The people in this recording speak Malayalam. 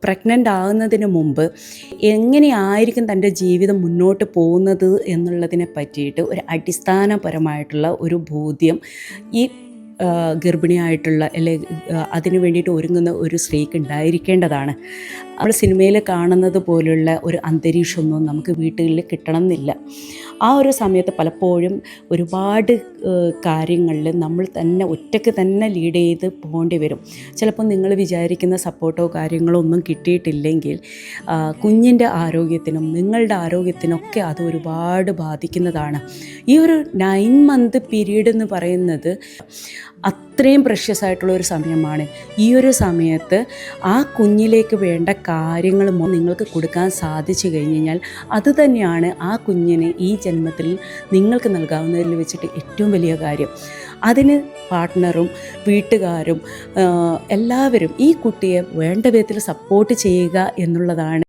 പ്രഗ്നൻ്റ് ആകുന്നതിന് മുമ്പ് എങ്ങനെയായിരിക്കും തൻ്റെ ജീവിതം മുന്നോട്ട് പോകുന്നത് എന്നുള്ളതിനെ പറ്റിയിട്ട് ഒരു അടിസ്ഥാനപരമായിട്ടുള്ള ഒരു ബോധ്യം ഈ ഗർഭിണിയായിട്ടുള്ള അതിനു വേണ്ടിയിട്ട് ഒരുങ്ങുന്ന ഒരു സ്ത്രീക്ക് ഉണ്ടായിരിക്കേണ്ടതാണ്. നമ്മൾ സിനിമയിൽ കാണുന്നത് പോലുള്ള ഒരു അന്തരീക്ഷമൊന്നും നമുക്ക് വീട്ടുകളിൽ കിട്ടണം എന്നില്ല. ആ ഒരു സമയത്ത് പലപ്പോഴും ഒരുപാട് കാര്യങ്ങളിൽ നമ്മൾ തന്നെ ഒറ്റയ്ക്ക് തന്നെ ലീഡ് ചെയ്ത് പോകേണ്ടി വരും. ചിലപ്പോൾ നിങ്ങൾ വിചാരിക്കുന്ന സപ്പോർട്ടോ കാര്യങ്ങളോ ഒന്നും കിട്ടിയിട്ടില്ലെങ്കിൽ കുഞ്ഞിൻ്റെ ആരോഗ്യത്തിനും നിങ്ങളുടെ ആരോഗ്യത്തിനൊക്കെ അത് ഒരുപാട് ബാധിക്കുന്നതാണ്. ഈ ഒരു 9 മന്ത് പീരീഡ് എന്ന് പറയുന്നത് അത്രയും പ്രഷ്യസ് ആയിട്ടുള്ള ഒരു സമയമാണ്. ഈ ഒരു സമയത്ത് ആ കുഞ്ഞിലേക്ക് വേണ്ട കാര്യങ്ങൾ നിങ്ങൾക്ക് കൊടുക്കാൻ സാധിച്ചു കഴിഞ്ഞാൽ അത് തന്നെയാണ് ആ കുഞ്ഞിന് ഈ ജന്മത്തിൽ നിങ്ങൾക്ക് നൽകാവുന്നതിൽ വെച്ചിട്ട് ഏറ്റവും വലിയ കാര്യം. അതിന് പാർട്ട്ണറും വീട്ടുകാരും എല്ലാവരും ഈ കുട്ടിയെ വേണ്ട വിധത്തിൽ സപ്പോർട്ട് ചെയ്യുക എന്നുള്ളതാണ്